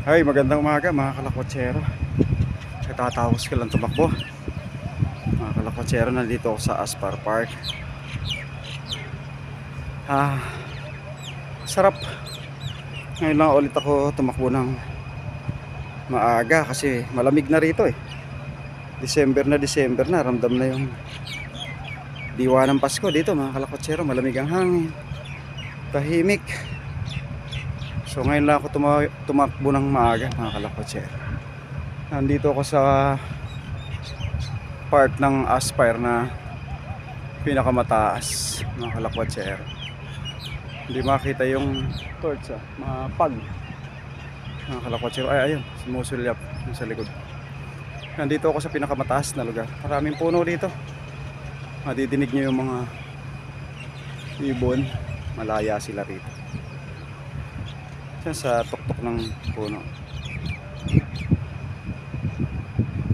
Ay, magandang umaga mga kalakwatsero. Katatapos ko lang tumakbo. Mga kalakwatsero, nandito ako sa Aspar Park. Sarap. Ngayon lang ulit ako tumakbo ng maaga kasi malamig na rito eh. December na, ramdam na yung diwa ng Pasko dito mga kalakwatsero. Malamig ang hangin, tahimik. So ngayon lang ako tumakbo ng maaga mga kalakwatsero. Nandito ako sa park ng Aspire na pinakamataas mga kalakwatsero. Hindi makita yung torch mapag mga kalakwatsero. Ay ayun, sumusulyap sa likod. Nandito ako sa pinakamataas na lugar. Maraming puno dito. Madidinig nyo yung mga ibon. Malaya sila rito. Diyan sa tuktok ng puno.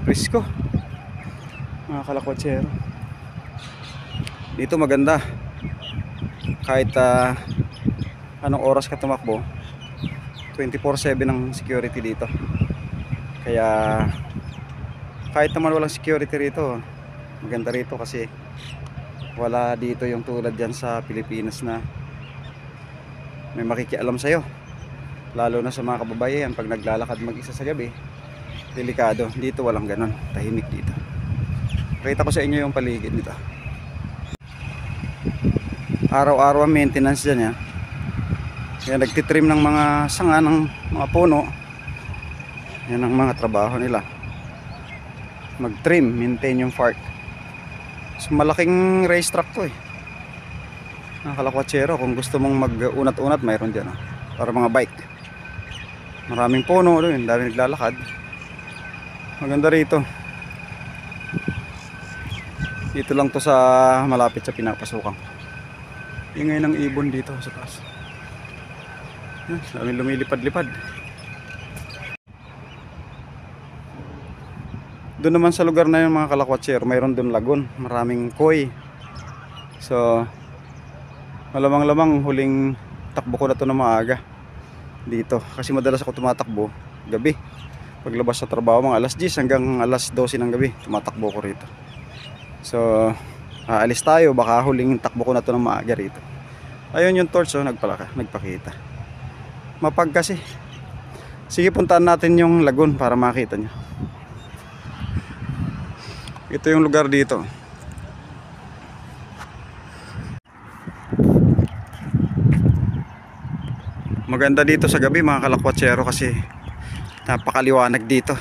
Presko mga kalakwatsero. Dito maganda. Kahit anong oras ka tumakbo, 24/7 ang security dito. Kaya kahit naman walang security rito, maganda rito kasi wala dito yung tulad dyan sa Pilipinas na may makikialam sa'yo. Lalo na sa mga kababayan pag naglalakad mag-isa sa gabi, delikado. Dito walang ganon, tahimik dito. Pakita ko sa inyo yung paligid nito. Araw-araw ang maintenance dyan yan. Kaya nagtitrim ng mga sanga ng mga puno. Yan ang mga trabaho nila, mag-trim, maintain yung park. So malaking racetrack to eh mga kalakwatsero. Kung gusto mong mag-unat-unat, mayroon dyan para mga bike. Maraming puno doon, dami naglalakad. Maganda rito. Dito lang to sa malapit sa pinapasukan. Ingay ng ibon dito sa taas. Yan, daming lumilipad-lipad. Doon naman sa lugar na yun mga kalakwatsero, mayroon doon lagon, maraming koi. So malamang-lamang huling takbo ko na to na maaga dito. Kasi madalas ako tumatakbo gabi. Paglabas sa trabaho mga alas 10 hanggang alas 12 ng gabi, tumatakbo ko rito. So aalis tayo, baka huling takbo ko na to ng maaga rito. Ayun yung torch nagpakita. Mapag kasi. Sige, puntaan natin yung lagon para makita nyo. Ito yung lugar dito. Maganda dito sa gabi mga kalakwatsero kasi napakaliwanag dito.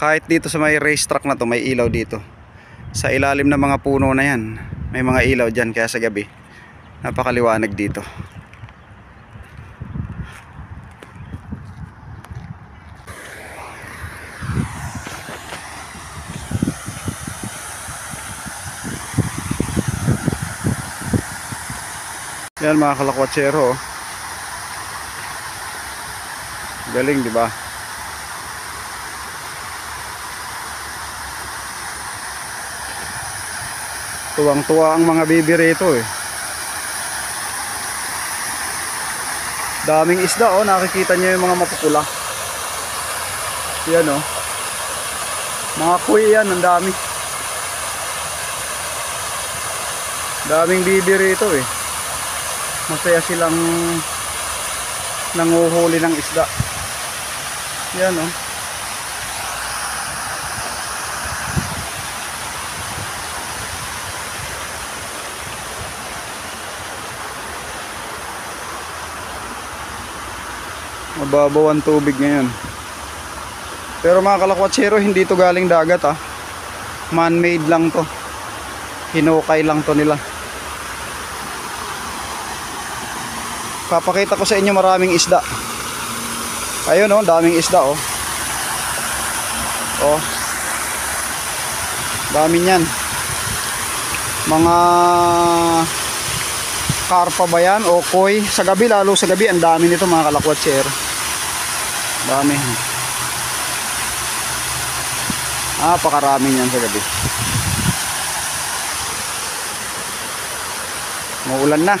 Kahit dito sa may racetrack na to, may ilaw dito. Sa ilalim ng mga puno na yan, may mga ilaw dyan. Kaya sa gabi, napakaliwanag dito. Yan mga kalakwatsero. Galing, di ba? Tuwang-tuwa ang mga bibi rito eh. Daming isda nakikita niyo yung mga mapupula. Yan mga kuy yan, ang dami. Daming bibi rito eh. Masaya silang nanguhuli ng isda. Yan mababaw ang tubig ngayon. Pero mga kalakwatsero, hindi to galing dagat man-made lang to. Hinukay lang to nila. Papakita ko sa inyo, maraming isda. Ayun daming isda dami niyan. Mga karpa ba yan o koi? Sa gabi, lalo sa gabi, ang dami nito mga kalakwatsero. Dami. Napakarami niyan sa gabi. Maulan na.